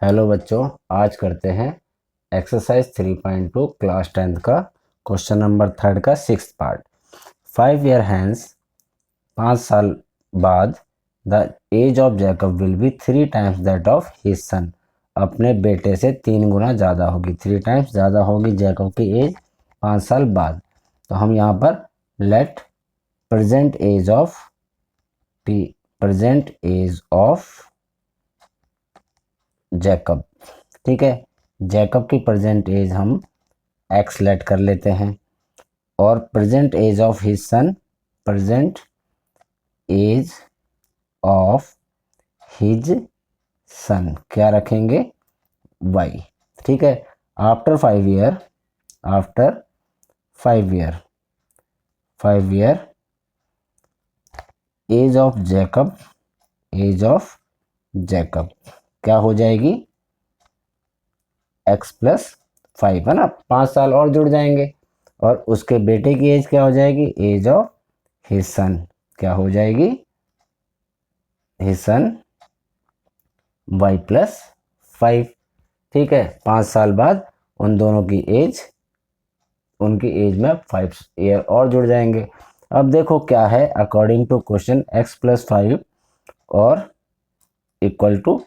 Hello बच्चों, आज करते हैं एक्सरसाइज 3.2 क्लास 10th का क्वेश्चन नंबर 3 का 6th पार्ट। 5 year hence, 5 साल बाद, the age of Jacob will be 3 times that of his son. अपने बेटे से 3 गुना ज़्यादा होगी, 3 times ज़्यादा होगी जैकब की एज 5 साल बाद। तो हम यहाँ पर let present age of Jacob, ठीक है। जैकब की प्रेजेंट एज हम एक्स लेट कर लेते हैं और present age of his son, present age of his son क्या रखेंगे, वाई, ठीक है। After 5 year, after 5 year age of Jacob, age of Jacob क्या हो जाएगी, x+5, है ना। 5 साल और जुड़ जाएंगे और उसके बेटे की एज क्या हो जाएगी, एज ऑफ हिज सन क्या हो जाएगी, हिज सन y+5, ठीक है। 5 साल बाद उन दोनों की एज, उनकी एज में 5 ईयर और जुड़ जाएंगे। अब देखो क्या है, अकॉर्डिंग टू क्वेश्चन x+5 और इक्वल टू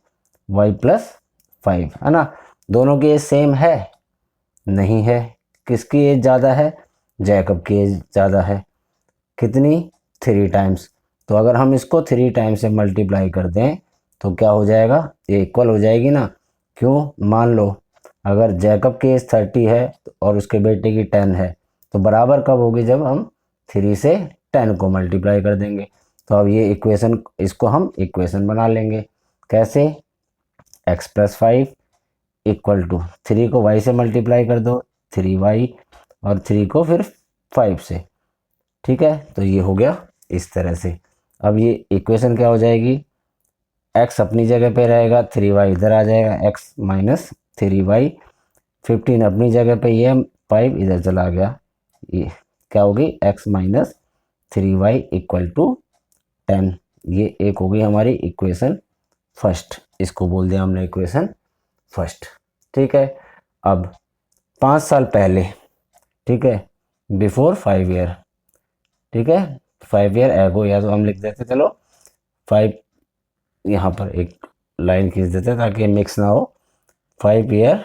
y+5, है ना। दोनों की एज सेम है, नहीं है। किसकी एज ज़्यादा है, जैकब की एज ज़्यादा है। कितनी, 3 times। तो अगर हम इसको 3 times से मल्टीप्लाई कर दें तो क्या हो जाएगा, ये इक्वल हो जाएगी ना। क्यों, मान लो अगर जैकब की एज 30 है और उसके बेटे की 10 है तो बराबर कब होगी, जब हम 3 से 10 को मल्टीप्लाई कर देंगे। तो अब ये इक्वेशन, इसको हम इक्वेशन बना लेंगे। कैसे, x+5 इक्वल टू 3 को y से मल्टीप्लाई कर दो, 3y, और 3 को फिर 5 से, ठीक है। तो ये हो गया इस तरह से। अब ये इक्वेशन क्या हो जाएगी, x अपनी जगह पे रहेगा, 3y इधर आ जाएगा, x-3y, 15 अपनी जगह पे, ये 5 इधर चला गया, ये क्या होगी, x-3y इक्वल टू 10। ये एक होगी हमारी इक्वेशन फर्स्ट, इसको बोल दिया हमने इक्वेशन फर्स्ट, ठीक है। अब 5 साल पहले, ठीक है, बिफोर 5 year, ठीक है, 5 year एगो, या तो हम लिख देते, चलो 5, यहाँ पर एक लाइन खींच देते ताकि मिक्स ना हो, 5 year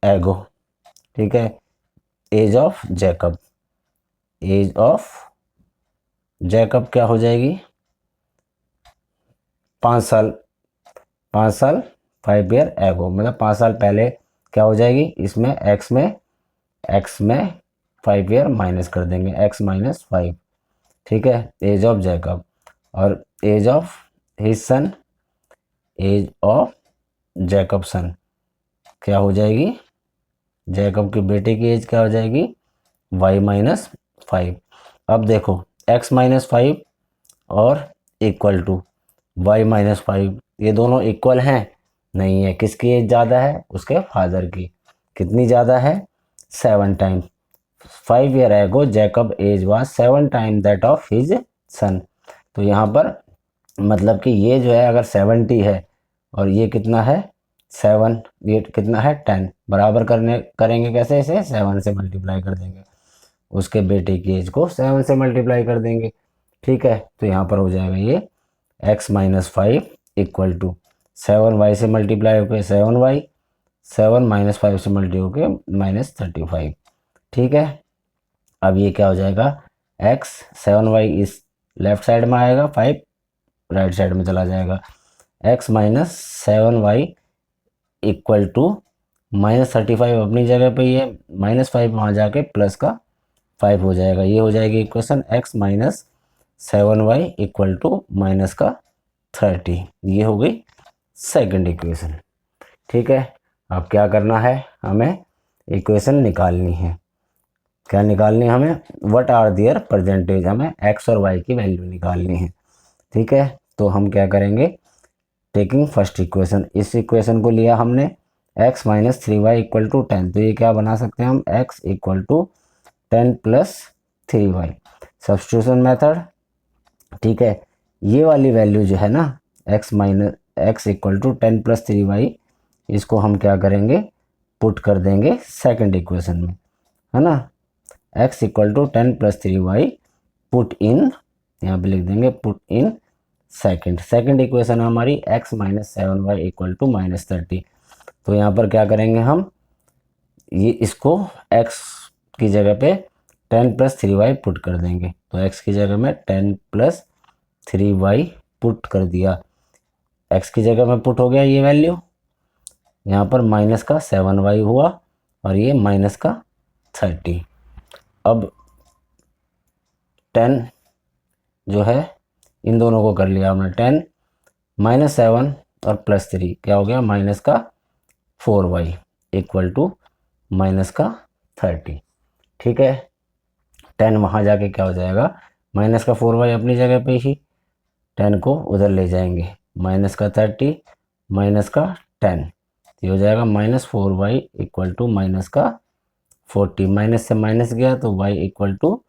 एगो, ठीक है। Age of Jacob, age of Jacob क्या हो जाएगी, 5 साल, 5 year एगो, मतलब 5 साल पहले क्या हो जाएगी, इसमें x में 5 year माइनस कर देंगे, x-5, ठीक है। एज ऑफ जैकब और age of his son, age of Jacob son क्या हो जाएगी, जैकब के बेटे की एज क्या हो जाएगी, y-5। अब देखो x-5 और इक्वल टू y-5, ये दोनों इक्वल हैं, नहीं है। किसकी एज ज़्यादा है, उसके फादर की। कितनी ज़्यादा है, 7 times। 5 year ago Jacob age was 7 times that of his son. तो यहाँ पर मतलब कि ये जो है अगर 70 है और ये कितना है 7, ये कितना है 10, बराबर करेंगे कैसे, इसे 7 से मल्टीप्लाई कर देंगे, उसके बेटे की एज को 7 से मल्टीप्लाई कर देंगे, ठीक है। तो यहाँ पर हो जाएगा ये x-5 इक्वल टू 7y से मल्टीप्लाई होकर 7y, 7-5 से मल्टी होकर -35, ठीक है। अब ये क्या हो जाएगा, x 7y इस लेफ्ट साइड में आएगा, 5 राइट साइड में चला जाएगा, x-7y इक्वल टू -35 अपनी जगह पे, ये -5 वहाँ जाके प्लस का 5 हो जाएगा। ये हो जाएगी equation x-7y equal to minus का 30। ये हो गई सेकंड इक्वेशन, ठीक है। अब क्या करना है, हमें इक्वेशन निकालनी है। क्या निकालनी है हमें, व्हाट आर देयर परसेंटेज, हमें x और y की वैल्यू निकालनी है, ठीक है। तो हम क्या करेंगे, टेकिंग फर्स्ट इक्वेशन, इस इक्वेशन को लिया हमने x-3y इक्वल टू 10, तो ये क्या बना सकते हैं हम, x equal to 10 + 3y, substitution method, ठीक है। ये वाली वैल्यू जो है ना, x equal to 10 plus 3y, इसको हम क्या करेंगे, पुट कर देंगे सेकंड इक्वेशन में, है ना। x equal to 10 plus 3y put in, यहाँ पे लिख देंगे पुट इन सेकंड इक्वेशन हमारी x minus 7y equal to minus 30। तो यहाँ पर क्या करेंगे हम, ये इसको x की जगह पे 10 प्लस 3y पुट कर देंगे। तो x की जगह में 10 प्लस 3y पुट कर दिया, x की जगह में पुट हो गया ये वैल्यू, यहाँ पर माइनस का 7y हुआ और ये माइनस का 30। अब 10 जो है इन दोनों को कर लिया हमने, 10 माइनस 7 और प्लस 3 क्या हो गया, माइनस का 4y इक्वल टू माइनस का 30। ठीक है, 10 वहाँ जाके क्या हो जाएगा, माइनस का 4y अपनी जगह पे ही, 10 को उधर ले जाएंगे, माइनस का 30 माइनस का 10, ये हो जाएगा minus 4y equal to minus का 40। माइनस से माइनस गया तो y इक्वल टू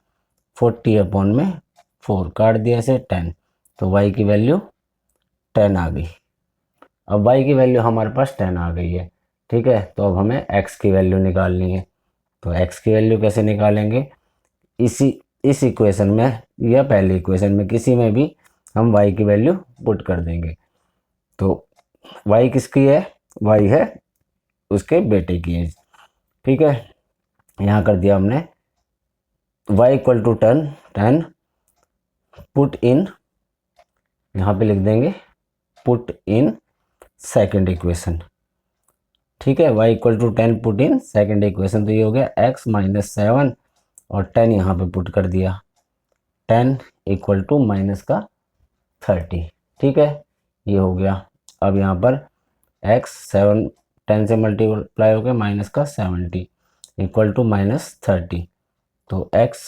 40 अपॉन में 4, काट दिया से 10, तो y की वैल्यू 10 आ गई। अब y की वैल्यू हमारे पास 10 आ गई है। ठीक है, तो अब हमें x की वैल्यू निकालनी है। तो x की वैल्यू कैसे निकालेंगे, इस इक्वेशन में या पहले इक्वेशन में किसी में भी हम y की वैल्यू पुट कर देंगे। तो y किसकी है, y है उसके बेटे की एज। ठीक है, यहाँ कर दिया हमने y equal to 10 put in, यहाँ पे लिख देंगे पुट इन सेकंड इक्वेशन। ठीक है, y equal to 10 put in second equation, तो ये हो गया x माइनस 7 और 10 यहाँ पे पुट कर दिया, 10 इक्वल टू माइनस का 30। ठीक है, ये हो गया। अब यहाँ पर x 10 से मल्टीप्लाई हो गया माइनस का 70 इक्वल टू माइनस 30। तो x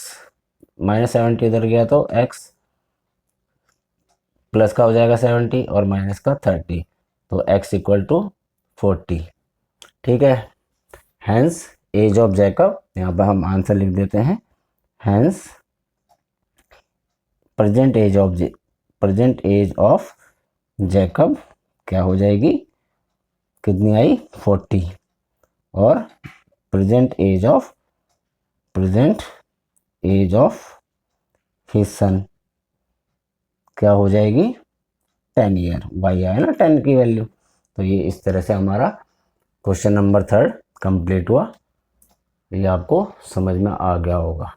माइनस 70 इधर गया तो x प्लस का हो जाएगा 70 और माइनस का 30, तो x इक्वल टू 40। ठीक है, हैंस एज ऑफ जैकब, यहाँ पर हम आंसर लिख देते हैं, hence present age of Jacob क्या हो जाएगी, कितनी आई 40, और present age of his son क्या हो जाएगी 10 ईयर, वाई आया ना 10 की वैल्यू। तो ये इस तरह से हमारा क्वेश्चन नंबर 3 कंप्लीट हुआ। ये आपको समझ में आ गया होगा।